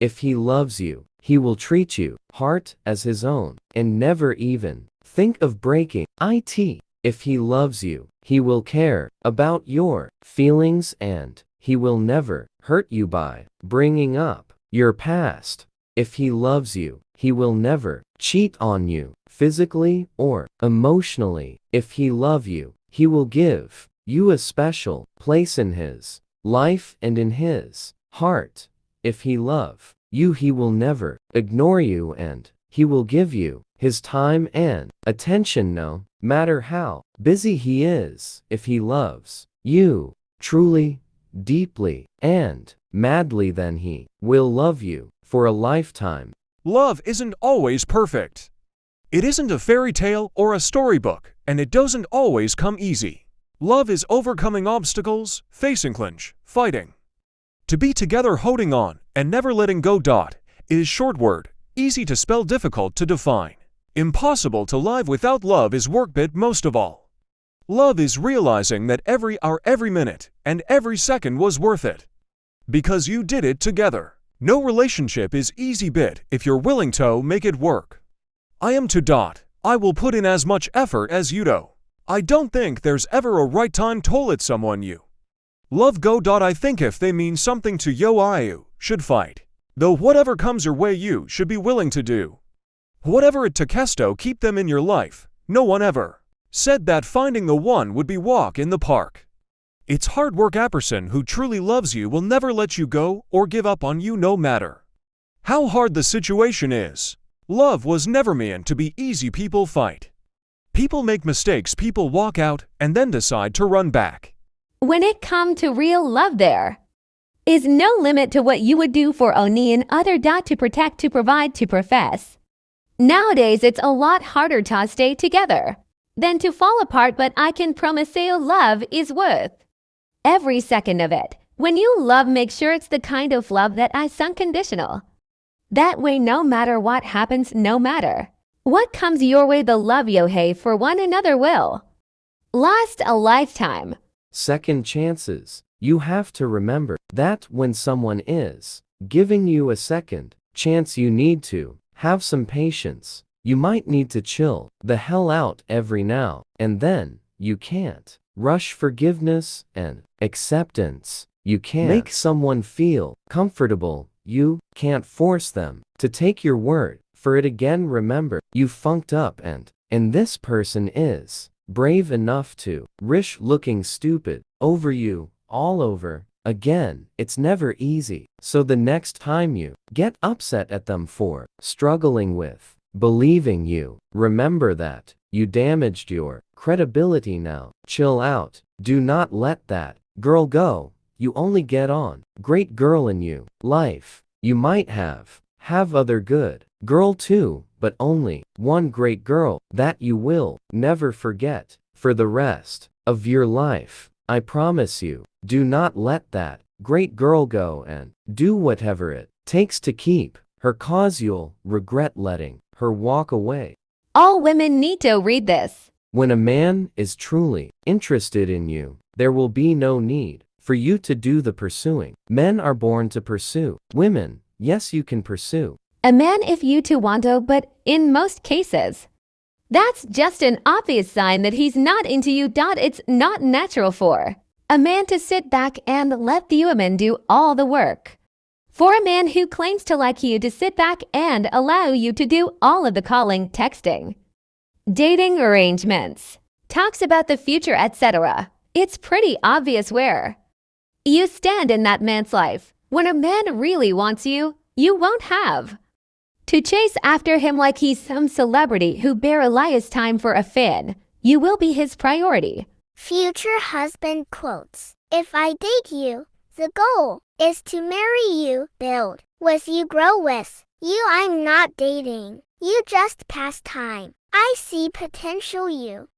If he loves you, he will treat you, heart as his own, and never even think of breaking it. If he loves you, he will care about your feelings and he will never hurt you by bringing up your past. If he loves you, he will never cheat on you, physically or emotionally. If he loves you, he will give you a special place in his life and in his heart. If he loves you, he will never ignore you and he will give you his time and attention no matter how busy he is. If he loves you truly, deeply, and madly, then he will love you for a lifetime. Love isn't always perfect. It isn't a fairy tale or a storybook, and it doesn't always come easy. Love is overcoming obstacles, facing clinch, fighting. To be together, holding on, and never letting go. Is short word, easy to spell, difficult to define. Impossible to live without love is work, but most of all, love is realizing that every hour, every minute, and every second was worth it. Because you did it together. No relationship is easy, bit if you're willing to make it work. I am to. I will put in as much effort as you do. I don't think there's ever a right time to let someone you love go. I think if they mean something to you should fight. Though whatever comes your way, you should be willing to do whatever it takes to keep them in your life. No one ever said that finding the one would be walk in the park. It's hard work. A person who truly loves you will never let you go or give up on you no matter how hard the situation is. Love was never meant to be easy. People fight. People make mistakes. People walk out and then decide to run back. When it comes to real love, there is no limit to what you would do for any and other. To protect, to provide, to profess. Nowadays, it's a lot harder to stay together than to fall apart, but I can promise you love is worth every second of it. When you love, make sure it's the kind of love that is unconditional. That way, no matter what happens, no matter what comes your way, the love you have for one another will last a lifetime. Second chances. You have to remember that when someone is giving you a second chance, you need to have some patience. You might need to chill the hell out every now and then. You can't rush forgiveness and acceptance. You can't make someone feel comfortable. You can't force them to take your word for it. Again, remember, you funked up and this person is brave enough to risk looking stupid over you all over again. It's never easy. So the next time you get upset at them for struggling with believing you, remember that you damaged your credibility. Now, chill out. Do not let that girl go. You only get on great girl in you life. You might have other good girl too, but only one great girl that you will never forget for the rest of your life. I promise you. Do not let that great girl go and do whatever it takes to keep her, cause you'll regret letting her walk away. All women need to read this. When a man is truly interested in you, there will be no need for you to do the pursuing. Men are born to pursue. Women, yes, you can pursue a man if you two want to, but in most cases, that's just an obvious sign that he's not into you. It's not natural for a man to sit back and let the woman do all the work. For a man who claims to like you to sit back and allow you to do all of the calling, texting, dating arrangements, talks about the future, etc. It's pretty obvious where you stand in that man's life. When a man really wants you, you won't have to chase after him like he's some celebrity who barely has time for a fan. You will be his priority. Future husband quotes: if I date you, the goal is to marry you, build with you, grow with you. I'm not dating you just pass time. I see potential you.